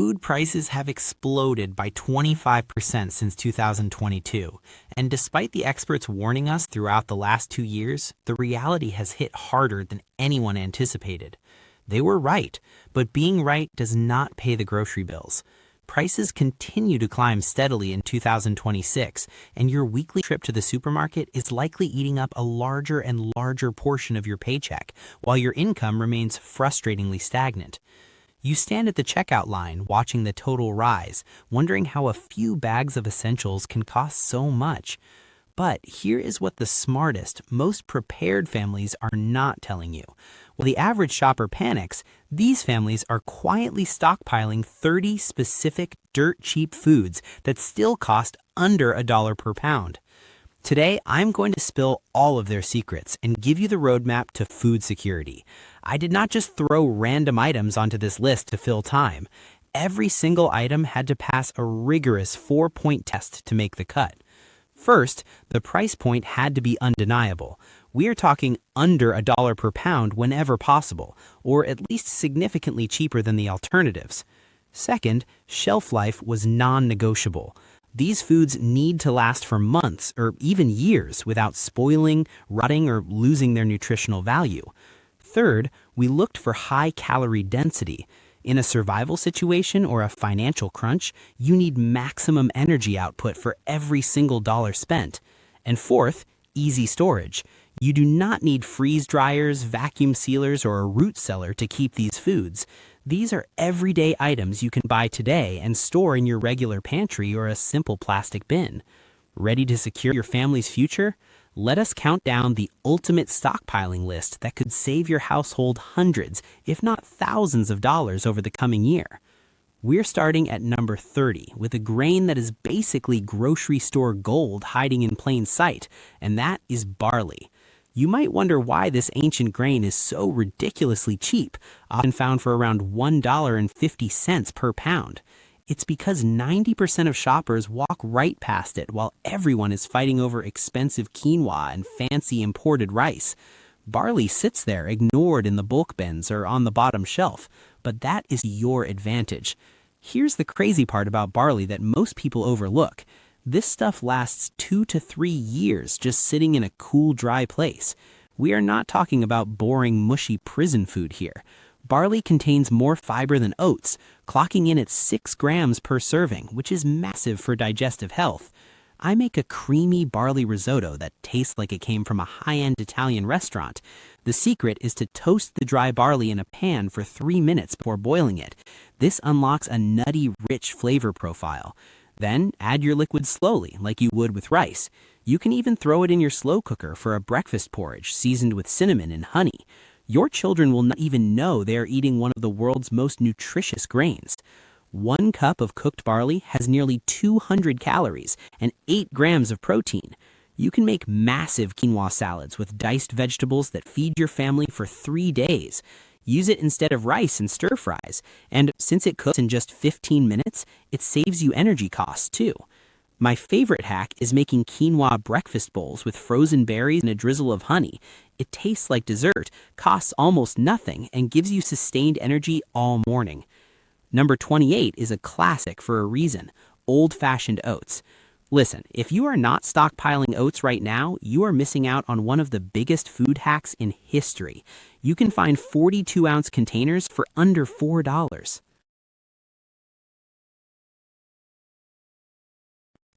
Food prices have exploded by 25% since 2022, and despite the experts warning us throughout the last 2 years, the reality has hit harder than anyone anticipated. They were right, but being right does not pay the grocery bills. Prices continue to climb steadily in 2026, and your weekly trip to the supermarket is likely eating up a larger and larger portion of your paycheck, while your income remains frustratingly stagnant. You stand at the checkout line watching the total rise, wondering how a few bags of essentials can cost so much. But here is what the smartest, most prepared families are not telling you. While the average shopper panics, these families are quietly stockpiling 30 specific dirt-cheap foods that still cost under $1 per pound. Today, I'm going to spill all of their secrets and give you the roadmap to food security. I did not just throw random items onto this list to fill time. Every single item had to pass a rigorous 4-point test to make the cut. First, the price point had to be undeniable. We are talking under $1 per pound whenever possible, or at least significantly cheaper than the alternatives. Second, shelf life was non-negotiable. These foods need to last for months or even years without spoiling, rotting, or losing their nutritional value. Third, we looked for high calorie density. In a survival situation or a financial crunch, you need maximum energy output for every single dollar spent. And fourth, easy storage. You do not need freeze dryers, vacuum sealers, or a root cellar to keep these foods. These are everyday items you can buy today and store in your regular pantry or a simple plastic bin. Ready to secure your family's future? Let us count down the ultimate stockpiling list that could save your household hundreds, if not thousands of dollars over the coming year. We're starting at number 30 with a grain that is basically grocery store gold hiding in plain sight, and that is barley. You might wonder why this ancient grain is so ridiculously cheap, often found for around $1.50 per pound. It's because 90% of shoppers walk right past it while everyone is fighting over expensive quinoa and fancy imported rice. Barley sits there ignored in the bulk bins or on the bottom shelf, but that is your advantage. Here's the crazy part about barley that most people overlook. This stuff lasts 2 to 3 years just sitting in a cool, dry place. We are not talking about boring, mushy prison food here. Barley contains more fiber than oats, clocking in at 6 grams per serving, which is massive for digestive health. I make a creamy barley risotto that tastes like it came from a high-end Italian restaurant. The secret is to toast the dry barley in a pan for 3 minutes before boiling it. This unlocks a nutty, rich flavor profile. Then add your liquid slowly, like you would with rice. You can even throw it in your slow cooker for a breakfast porridge seasoned with cinnamon and honey. Your children will not even know they are eating one of the world's most nutritious grains. 1 cup of cooked barley has nearly 200 calories and 8 grams of protein. You can make massive quinoa salads with diced vegetables that feed your family for 3 days. Use it instead of rice in stir fries, and since it cooks in just 15 minutes, it saves you energy costs too. My favorite hack is making quinoa breakfast bowls with frozen berries and a drizzle of honey. It tastes like dessert, costs almost nothing, and gives you sustained energy all morning. Number 28 is a classic for a reason: old-fashioned oats. Listen, if you are not stockpiling oats right now, you are missing out on one of the biggest food hacks in history. You can find 42-ounce containers for under $4.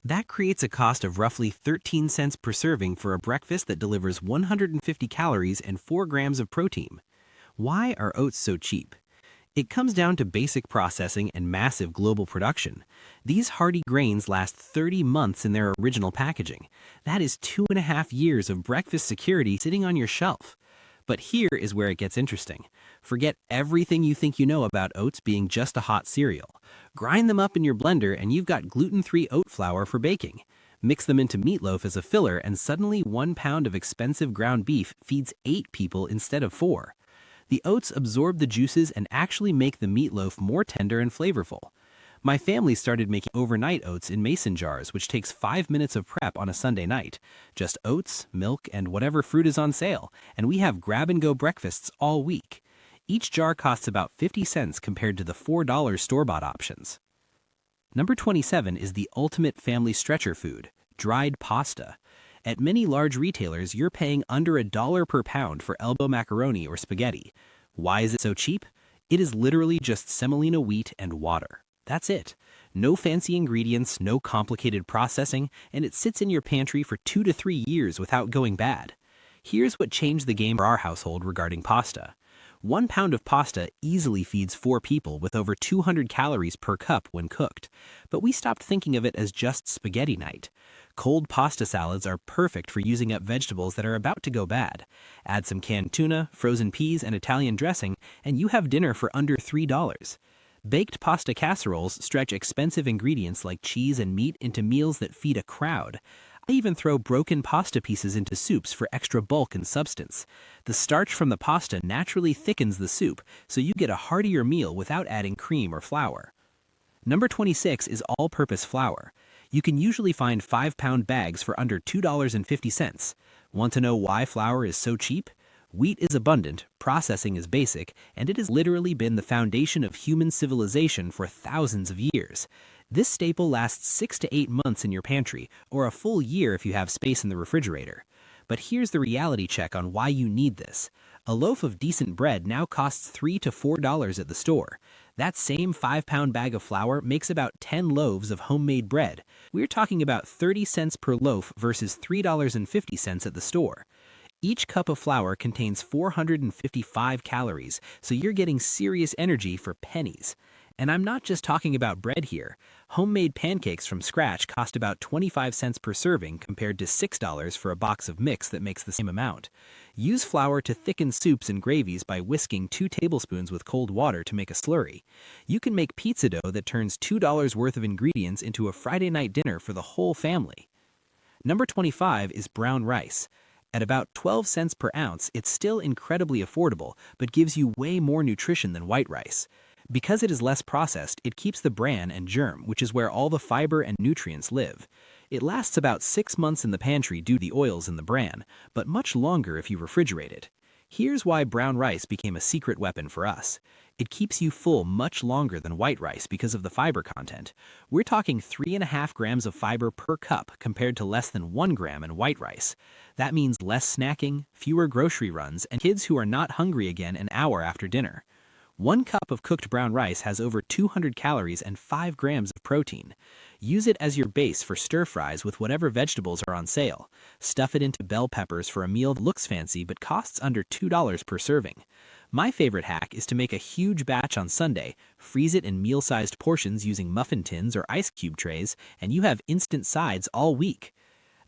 That creates a cost of roughly 13 cents per serving for a breakfast that delivers 150 calories and 4 grams of protein. Why are oats so cheap? It comes down to basic processing and massive global production. These hearty grains last 30 months in their original packaging. That is 2.5 years of breakfast security sitting on your shelf. But here is where it gets interesting. Forget everything you think you know about oats being just a hot cereal. Grind them up in your blender and you've got gluten-free oat flour for baking. Mix them into meatloaf as a filler and suddenly 1 pound of expensive ground beef feeds 8 people instead of 4. The oats absorb the juices and actually make the meatloaf more tender and flavorful. My family started making overnight oats in mason jars, which takes 5 minutes of prep on a Sunday night. Just oats, milk, and whatever fruit is on sale, and we have grab-and-go breakfasts all week. Each jar costs about 50 cents compared to the $4 store-bought options. Number 27 is the ultimate family stretcher food, dried pasta. At many large retailers, you're paying under $1 per pound for elbow macaroni or spaghetti. Why is it so cheap? It is literally just semolina wheat and water. That's it. No fancy ingredients, no complicated processing, and it sits in your pantry for 2 to 3 years without going bad. Here's what changed the game for our household regarding pasta. 1 pound of pasta easily feeds 4 people with over 200 calories per cup when cooked. But we stopped thinking of it as just spaghetti night. Cold pasta salads are perfect for using up vegetables that are about to go bad. Add some canned tuna, frozen peas, and Italian dressing, and you have dinner for under $3. Baked pasta casseroles stretch expensive ingredients like cheese and meat into meals that feed a crowd. I even throw broken pasta pieces into soups for extra bulk and substance. The starch from the pasta naturally thickens the soup, so you get a heartier meal without adding cream or flour. Number 26 is all-purpose flour. You can usually find 5-pound bags for under $2.50. Want to know why flour is so cheap? Wheat is abundant, processing is basic, and it has literally been the foundation of human civilization for thousands of years. This staple lasts 6 to 8 months in your pantry, or a full year if you have space in the refrigerator. But here's the reality check on why you need this. A loaf of decent bread now costs $3 to $4 at the store. That same 5-pound bag of flour makes about 10 loaves of homemade bread. We're talking about 30 cents per loaf versus $3.50 at the store. Each cup of flour contains 455 calories, so you're getting serious energy for pennies. And I'm not just talking about bread here. Homemade pancakes from scratch cost about 25 cents per serving compared to $6 for a box of mix that makes the same amount. Use flour to thicken soups and gravies by whisking 2 tablespoons with cold water to make a slurry. You can make pizza dough that turns $2 worth of ingredients into a Friday night dinner for the whole family. Number 25 is brown rice. At about 12 cents per ounce, it's still incredibly affordable, but gives you way more nutrition than white rice. Because it is less processed, it keeps the bran and germ, which is where all the fiber and nutrients live. It lasts about 6 months in the pantry due to the oils in the bran, but much longer if you refrigerate it. Here's why brown rice became a secret weapon for us. It keeps you full much longer than white rice because of the fiber content. We're talking 3.5 grams of fiber per cup compared to less than 1 gram in white rice. That means less snacking, fewer grocery runs, and kids who are not hungry again an hour after dinner. 1 cup of cooked brown rice has over 200 calories and 5 grams of protein. Use it as your base for stir fries with whatever vegetables are on sale. Stuff it into bell peppers for a meal that looks fancy but costs under $2 per serving. My favorite hack is to make a huge batch on Sunday, freeze it in meal-sized portions using muffin tins or ice cube trays, and you have instant sides all week.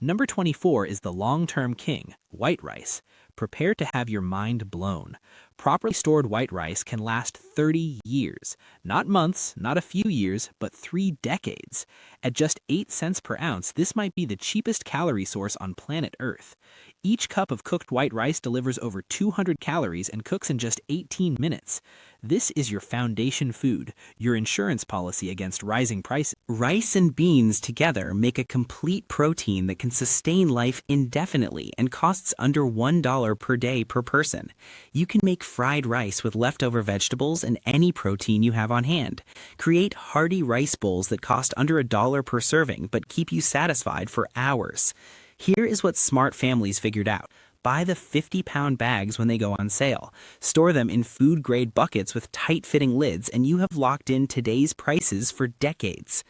Number 24 is the long-term king, white rice. Prepare to have your mind blown. Properly stored white rice can last 30 years. Not months, not a few years, but 3 decades. At just 8 cents per ounce, this might be the cheapest calorie source on planet Earth. Each cup of cooked white rice delivers over 200 calories and cooks in just 18 minutes. This is your foundation food, your insurance policy against rising prices. Rice and beans together make a complete protein that can sustain life indefinitely and costs under $1 per day per person. You can make fried rice with leftover vegetables and any protein you have on hand. Create hearty rice bowls that cost under $1 per serving but keep you satisfied for hours. Here is what smart families figured out. Buy the 50-pound bags when they go on sale. Store them in food-grade buckets with tight-fitting lids, and you have locked in today's prices for decades.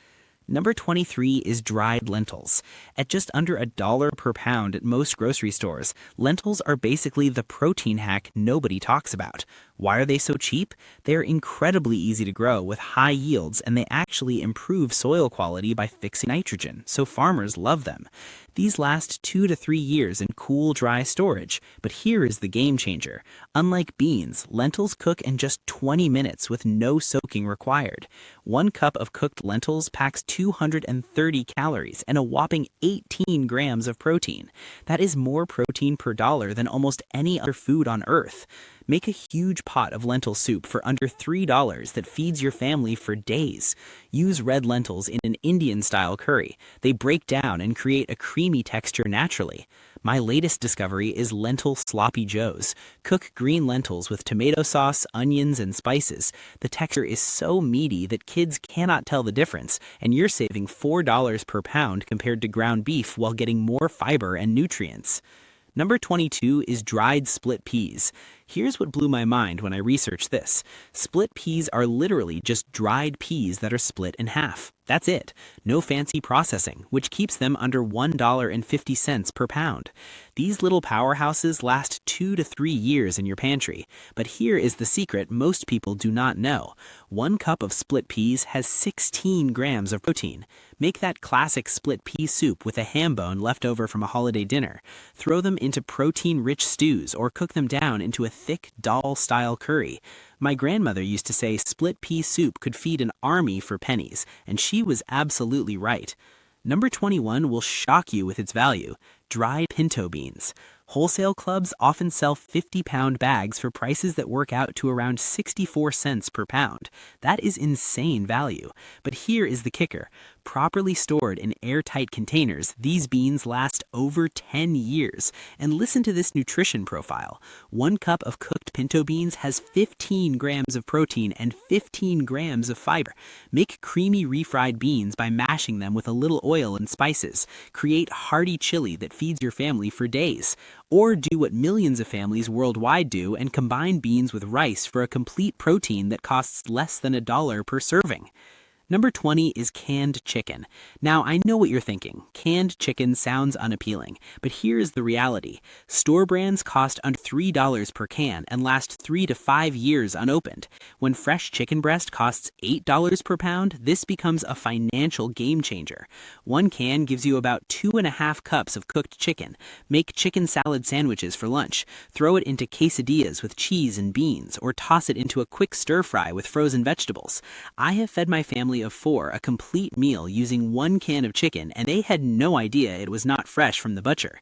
Number 23 is dried lentils. At just under $1 per pound at most grocery stores, lentils are basically the protein hack nobody talks about. Why are they so cheap? They are incredibly easy to grow with high yields, and they actually improve soil quality by fixing nitrogen, so farmers love them. These last 2 to 3 years in cool, dry storage, but here is the game changer. Unlike beans, lentils cook in just 20 minutes with no soaking required. 1 cup of cooked lentils packs 230 calories and a whopping 18 grams of protein. That is more protein per dollar than almost any other food on Earth. Make a huge pot of lentil soup for under $3 that feeds your family for days. Use red lentils in an Indian-style curry. They break down and create a creamy texture naturally. My latest discovery is lentil sloppy joes. Cook green lentils with tomato sauce, onions, and spices. The texture is so meaty that kids cannot tell the difference, and you're saving $4 per pound compared to ground beef while getting more fiber and nutrients. Number 22 is dried split peas. Here's what blew my mind when I researched this. Split peas are literally just dried peas that are split in half. That's it. No fancy processing, which keeps them under $1.50 per pound. These little powerhouses last 2 to 3 years in your pantry. But here is the secret most people do not know. 1 cup of split peas has 16 grams of protein. Make that classic split pea soup with a ham bone left over from a holiday dinner. Throw them into protein-rich stews or cook them down into a thick dal-style curry. My grandmother used to say split pea soup could feed an army for pennies, and she was absolutely right. Number 21 will shock you with its value: dried pinto beans. Wholesale clubs often sell 50-pound bags for prices that work out to around 64 cents per pound. That is insane value. But here is the kicker. Properly stored in airtight containers, these beans last over 10 years. And listen to this nutrition profile. 1 cup of cooked pinto beans has 15 grams of protein and 15 grams of fiber. Make creamy refried beans by mashing them with a little oil and spices. Create hearty chili that feeds your family for days. Or do what millions of families worldwide do and combine beans with rice for a complete protein that costs less than $1 per serving. Number 20 is canned chicken. Now, I know what you're thinking. Canned chicken sounds unappealing, but here's the reality. Store brands cost under $3 per can and last 3 to 5 years unopened. When fresh chicken breast costs $8 per pound, this becomes a financial game changer. 1 can gives you about 2.5 cups of cooked chicken. Make chicken salad sandwiches for lunch. Throw it into quesadillas with cheese and beans, or toss it into a quick stir fry with frozen vegetables. I have fed my family of 4 a complete meal using 1 can of chicken, and they had no idea it was not fresh from the butcher.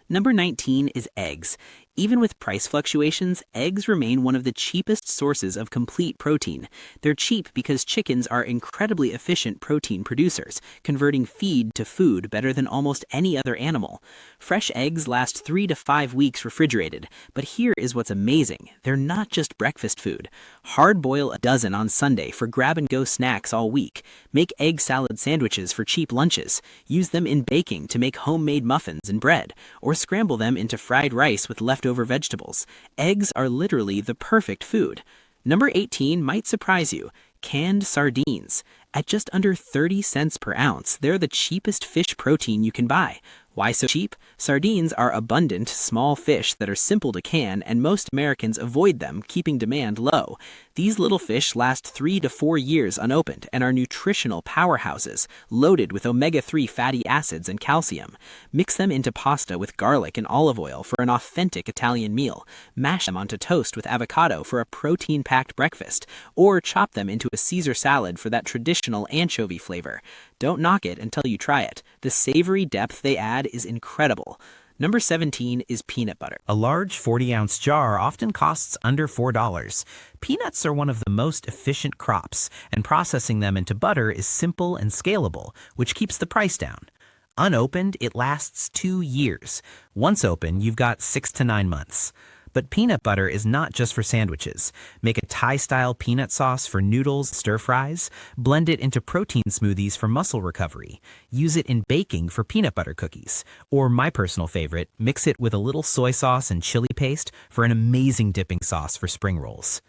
Number 19 is eggs. Even with price fluctuations, eggs remain one of the cheapest sources of complete protein. They're cheap because chickens are incredibly efficient protein producers, converting feed to food better than almost any other animal. Fresh eggs last 3 to 5 weeks refrigerated, but here is what's amazing. They're not just breakfast food. Hard boil a dozen on Sunday for grab-and-go snacks all week. Make egg salad sandwiches for cheap lunches. Use them in baking to make homemade muffins and bread, or scramble them into fried rice with leftover vegetables. Eggs are literally the perfect food. Number 18 might surprise you: canned sardines. At just under 30 cents per ounce, they're the cheapest fish protein you can buy. Why so cheap? Sardines are abundant, small fish that are simple to can, and most Americans avoid them, keeping demand low. These little fish last 3 to 4 years unopened and are nutritional powerhouses, loaded with omega-3 fatty acids and calcium. Mix them into pasta with garlic and olive oil for an authentic Italian meal. Mash them onto toast with avocado for a protein-packed breakfast, or chop them into a Caesar salad for that traditional anchovy flavor. Don't knock it until you try it. The savory depth they add is incredible. Number 17 is peanut butter. A large 40-ounce jar often costs under $4. Peanuts are one of the most efficient crops, and processing them into butter is simple and scalable, which keeps the price down. Unopened, it lasts 2 years. Once open, you've got 6 to 9 months. But peanut butter is not just for sandwiches. Make a Thai-style peanut sauce for noodles, stir-fries. Blend it into protein smoothies for muscle recovery. Use it in baking for peanut butter cookies. Or my personal favorite, mix it with a little soy sauce and chili paste for an amazing dipping sauce for spring rolls.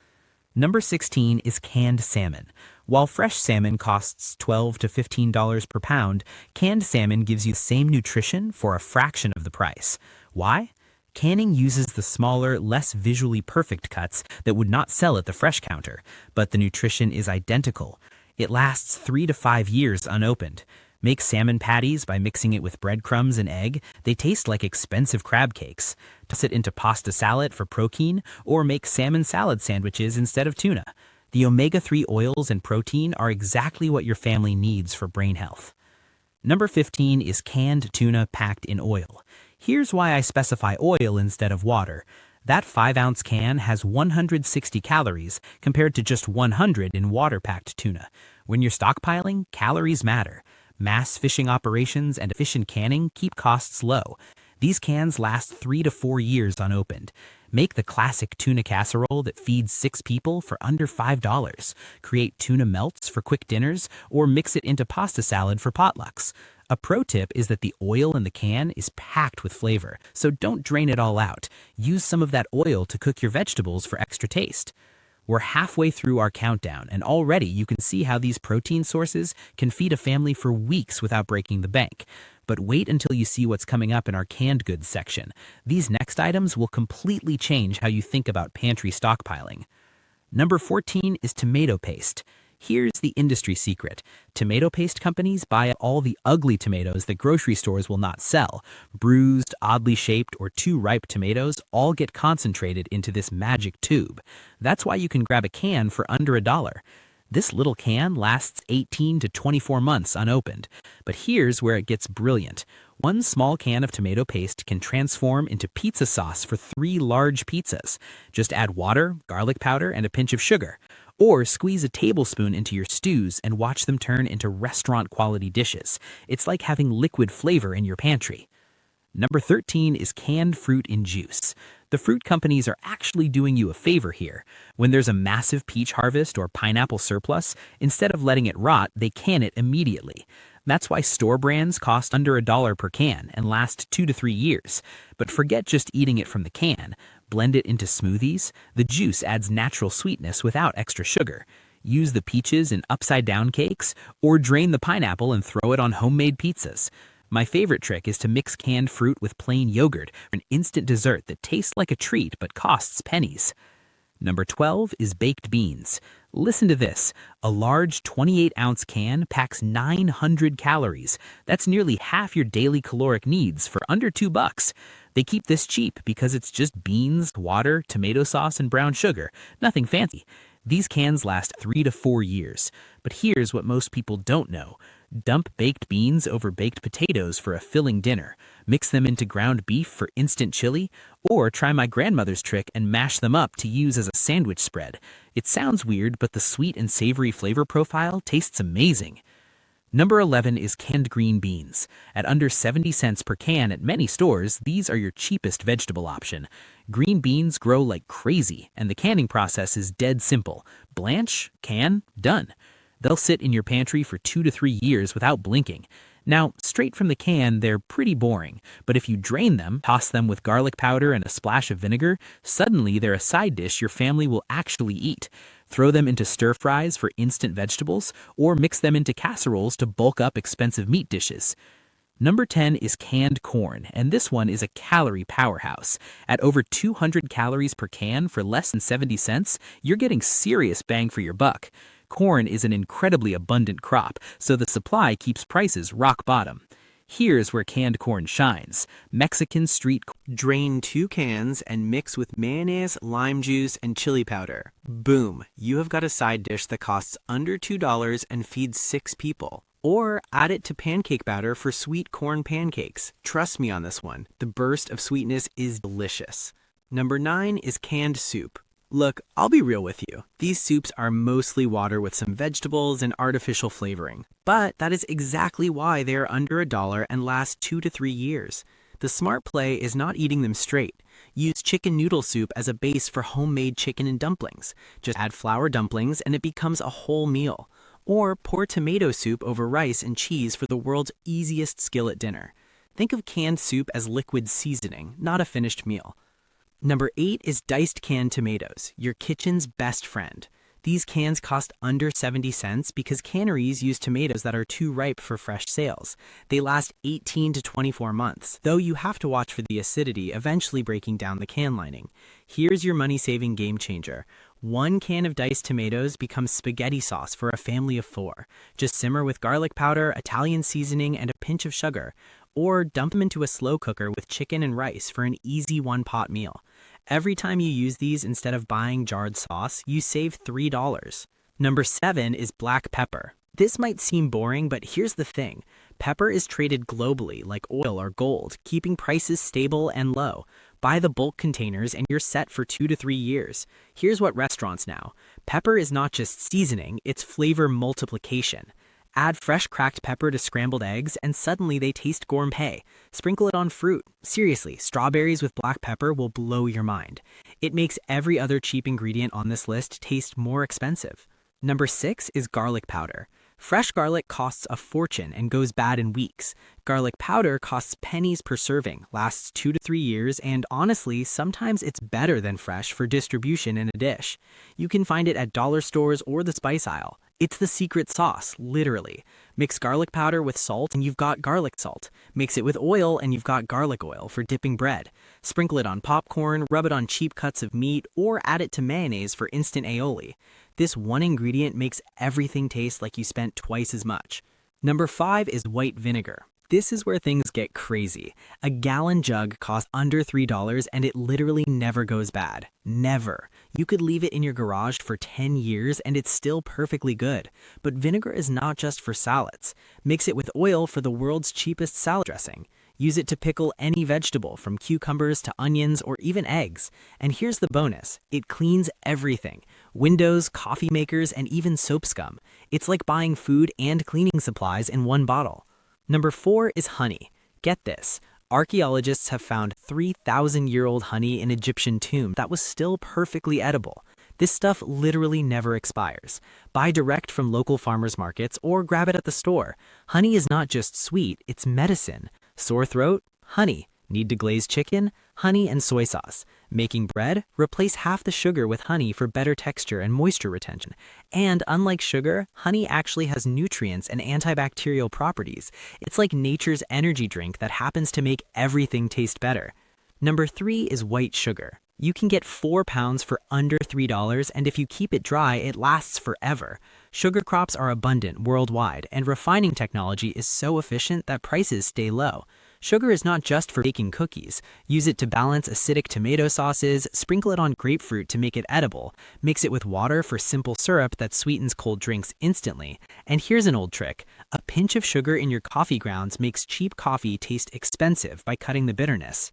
Number 16 is canned salmon. While fresh salmon costs $12 to $15 per pound, canned salmon gives you the same nutrition for a fraction of the price. Why? Canning uses the smaller, less visually perfect cuts that would not sell at the fresh counter, but the nutrition is identical. It lasts 3 to 5 years unopened. Make salmon patties by mixing it with breadcrumbs and egg. They taste like expensive crab cakes. Toss it into pasta salad for protein, or make salmon salad sandwiches instead of tuna. The omega-3 oils and protein are exactly what your family needs for brain health. Number 15 is canned tuna packed in oil. Here's why I specify oil instead of water. That 5-ounce can has 160 calories compared to just 100 in water-packed tuna. When you're stockpiling, calories matter. Mass fishing operations and efficient canning keep costs low. These cans last 3 to 4 years unopened. Make the classic tuna casserole that feeds 6 people for under $5. Create tuna melts for quick dinners, or mix it into pasta salad for potlucks. A pro tip is that the oil in the can is packed with flavor, so don't drain it all out. Use some of that oil to cook your vegetables for extra taste. We're halfway through our countdown, and already you can see how these protein sources can feed a family for weeks without breaking the bank. But wait until you see what's coming up in our canned goods section. These next items will completely change how you think about pantry stockpiling. Number 14 is tomato paste. Here's the industry secret. Tomato paste companies buy all the ugly tomatoes that grocery stores will not sell. Bruised, oddly shaped, or too ripe tomatoes all get concentrated into this magic tube. That's why you can grab a can for under $1. This little can lasts 18 to 24 months unopened. But here's where it gets brilliant. One small can of tomato paste can transform into pizza sauce for 3 large pizzas. Just add water, garlic powder, and a pinch of sugar. Or squeeze a tablespoon into your stews and watch them turn into restaurant-quality dishes. It's like having liquid flavor in your pantry. Number 13 is canned fruit in juice. The fruit companies are actually doing you a favor here. When there's a massive peach harvest or pineapple surplus, instead of letting it rot, they can it immediately. That's why store brands cost under $1 per can and last 2 to 3 years. But forget just eating it from the can. Blend it into smoothies. The juice adds natural sweetness without extra sugar. Use the peaches in upside-down cakes, or drain the pineapple and throw it on homemade pizzas. My favorite trick is to mix canned fruit with plain yogurt for an instant dessert that tastes like a treat but costs pennies. Number 12 is baked beans. Listen to this. A large 28-ounce can packs 900 calories. That's nearly half your daily caloric needs for under $2. They keep this cheap because it's just beans, water, tomato sauce, and brown sugar. Nothing fancy. These cans last 3 to 4 years. But here's what most people don't know. Dump baked beans over baked potatoes for a filling dinner. Mix them into ground beef for instant chili, or try my grandmother's trick and mash them up to use as a sandwich spread. It sounds weird, but the sweet and savory flavor profile tastes amazing. Number 11 is canned green beans. At under 70 cents per can at many stores, these are your cheapest vegetable option. Green beans grow like crazy, and the canning process is dead simple. Blanch, can, done. They'll sit in your pantry for 2 to 3 years without blinking. Now, straight from the can, they're pretty boring, but if you drain them, toss them with garlic powder and a splash of vinegar, suddenly they're a side dish your family will actually eat. Throw them into stir fries for instant vegetables, or mix them into casseroles to bulk up expensive meat dishes. Number 10 is canned corn, and this one is a calorie powerhouse. At over 200 calories per can for less than 70 cents, you're getting serious bang for your buck. Corn is an incredibly abundant crop, so the supply keeps prices rock bottom. Here's where canned corn shines. Mexican street corn. Drain 2 cans and mix with mayonnaise, lime juice, and chili powder. Boom, you have got a side dish that costs under $2 and feeds 6 people. Or add it to pancake batter for sweet corn pancakes. Trust me on this one, the burst of sweetness is delicious. Number 9 is canned soup. Look, I'll be real with you. These soups are mostly water with some vegetables and artificial flavoring. But that is exactly why they are under $1 and last 2 to 3 years. The smart play is not eating them straight. Use chicken noodle soup as a base for homemade chicken and dumplings. Just add flour dumplings and it becomes a whole meal. Or pour tomato soup over rice and cheese for the world's easiest skillet dinner. Think of canned soup as liquid seasoning, not a finished meal. Number 8 is diced canned tomatoes, your kitchen's best friend. These cans cost under 70 cents because canneries use tomatoes that are too ripe for fresh sales. They last 18 to 24 months, though you have to watch for the acidity eventually breaking down the can lining. Here's your money-saving game changer. 1 can of diced tomatoes becomes spaghetti sauce for a family of 4. Just simmer with garlic powder, Italian seasoning, and a pinch of sugar. Or dump them into a slow cooker with chicken and rice for an easy one-pot meal. Every time you use these instead of buying jarred sauce, you save $3. Number 7 is black pepper. This might seem boring, but here's the thing. Pepper is traded globally like oil or gold, keeping prices stable and low. Buy the bulk containers and you're set for 2 to 3 years. Here's what restaurants know. Pepper is not just seasoning, it's flavor multiplication. Add fresh cracked pepper to scrambled eggs and suddenly they taste gourmet. Sprinkle it on fruit. Seriously, strawberries with black pepper will blow your mind. It makes every other cheap ingredient on this list taste more expensive. Number 6 is garlic powder. Fresh garlic costs a fortune and goes bad in weeks. Garlic powder costs pennies per serving, lasts 2 to 3 years, and honestly, sometimes it's better than fresh for distribution in a dish. You can find it at dollar stores or the spice aisle. It's the secret sauce, literally. Mix garlic powder with salt and you've got garlic salt. Mix it with oil and you've got garlic oil for dipping bread. Sprinkle it on popcorn, rub it on cheap cuts of meat, or add it to mayonnaise for instant aioli. This one ingredient makes everything taste like you spent twice as much. Number 5 is white vinegar. This is where things get crazy. A gallon jug costs under $3 and it literally never goes bad. Never. You could leave it in your garage for 10 years and it's still perfectly good. But vinegar is not just for salads. Mix it with oil for the world's cheapest salad dressing. Use it to pickle any vegetable from cucumbers to onions or even eggs. And here's the bonus. It cleans everything. Windows, coffee makers, and even soap scum. It's like buying food and cleaning supplies in one bottle. Number 4 is honey. Get this. Archaeologists have found 3,000-year-old honey in Egyptian tomb that was still perfectly edible. This stuff literally never expires. Buy direct from local farmers markets or grab it at the store. Honey is not just sweet, it's medicine. Sore throat? Honey. Need to glaze chicken? Honey and soy sauce. Making bread? Replace half the sugar with honey for better texture and moisture retention. And unlike sugar, honey actually has nutrients and antibacterial properties. It's like nature's energy drink that happens to make everything taste better. Number 3 is white sugar. You can get 4 pounds for under $3, and if you keep it dry, it lasts forever. Sugar crops are abundant worldwide, and refining technology is so efficient that prices stay low. Sugar is not just for baking cookies. Use it to balance acidic tomato sauces, sprinkle it on grapefruit to make it edible, mix it with water for simple syrup that sweetens cold drinks instantly. And here's an old trick. A pinch of sugar in your coffee grounds makes cheap coffee taste expensive by cutting the bitterness.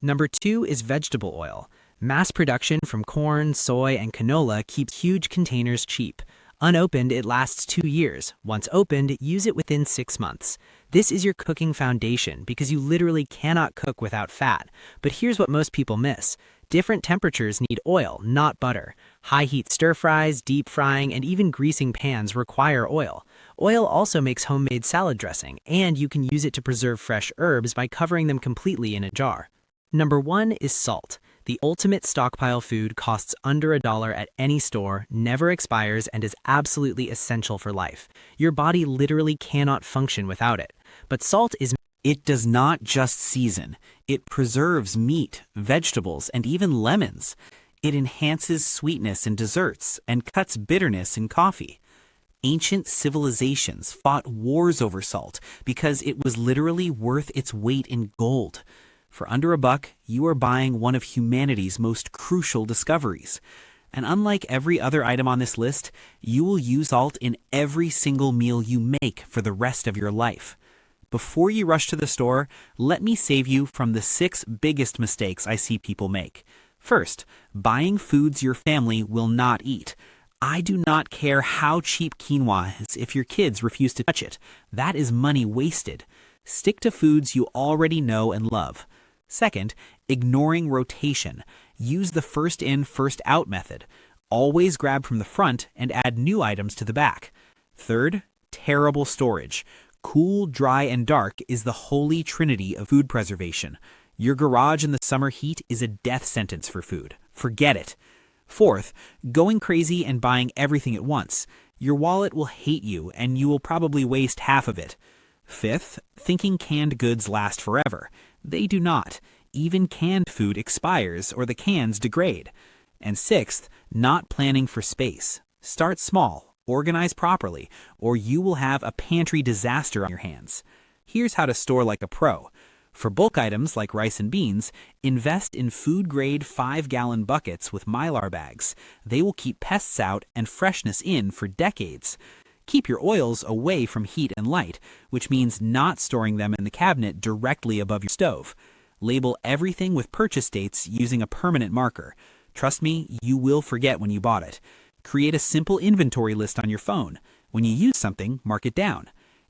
Number 2 is vegetable oil. Mass production from corn, soy, and canola keeps huge containers cheap. Unopened, it lasts 2 years. Once opened, use it within 6 months. This is your cooking foundation because you literally cannot cook without fat. But here's what most people miss. Different temperatures need oil, not butter. High-heat stir-fries, deep frying, and even greasing pans require oil. Oil also makes homemade salad dressing, and you can use it to preserve fresh herbs by covering them completely in a jar. Number 1 is salt. The ultimate stockpile food costs under $1 at any store, never expires, and is absolutely essential for life. Your body literally cannot function without it. But salt is... It does not just season. It preserves meat, vegetables, and even lemons. It enhances sweetness in desserts and cuts bitterness in coffee. Ancient civilizations fought wars over salt because it was literally worth its weight in gold. For under $1, you are buying one of humanity's most crucial discoveries. And unlike every other item on this list, you will use salt in every single meal you make for the rest of your life. Before you rush to the store, let me save you from the 6 biggest mistakes I see people make. First, buying foods your family will not eat. I do not care how cheap quinoa is if your kids refuse to touch it. That is money wasted. Stick to foods you already know and love. Second, ignoring rotation. Use the first in, first out method. Always grab from the front and add new items to the back. Third, terrible storage. Cool, dry, and dark is the holy trinity of food preservation. Your garage in the summer heat is a death sentence for food. Forget it. Fourth, going crazy and buying everything at once. Your wallet will hate you and you will probably waste half of it. Fifth, thinking canned goods last forever. They do not. Even canned food expires or the cans degrade. And sixth, not planning for space. Start small, organize properly, or you will have a pantry disaster on your hands. Here's how to store like a pro. For bulk items like rice and beans, invest in food-grade 5-gallon buckets with Mylar bags. They will keep pests out and freshness in for decades. Keep your oils away from heat and light, which means not storing them in the cabinet directly above your stove. Label everything with purchase dates using a permanent marker. Trust me, you will forget when you bought it. Create a simple inventory list on your phone. When you use something, mark it down.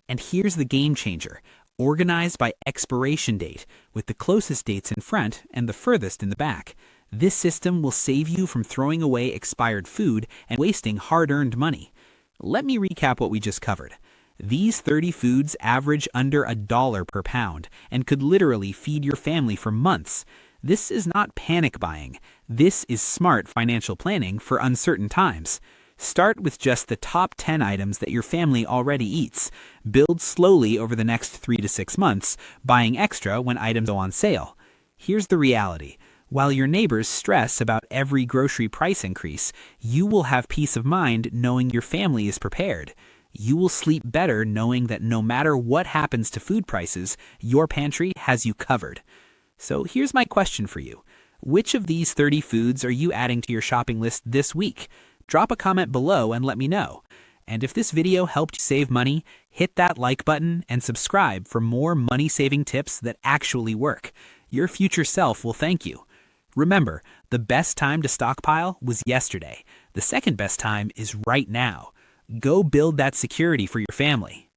And here's the game changer. Organize by expiration date, with the closest dates in front and the furthest in the back. This system will save you from throwing away expired food and wasting hard-earned money. Let me recap what we just covered. These 30 foods average under $1 per pound and could literally feed your family for months. This is not panic buying. This is smart financial planning for uncertain times. Start with just the top 10 items that your family already eats. Build slowly over the next 3 to 6 months, buying extra when items go on sale. Here's the reality. While your neighbors stress about every grocery price increase, you will have peace of mind knowing your family is prepared. You will sleep better knowing that no matter what happens to food prices, your pantry has you covered. So here's my question for you. Which of these 30 foods are you adding to your shopping list this week? Drop a comment below and let me know. And if this video helped you save money, hit that like button and subscribe for more money-saving tips that actually work. Your future self will thank you. Remember, the best time to stockpile was yesterday. The second best time is right now. Go build that security for your family.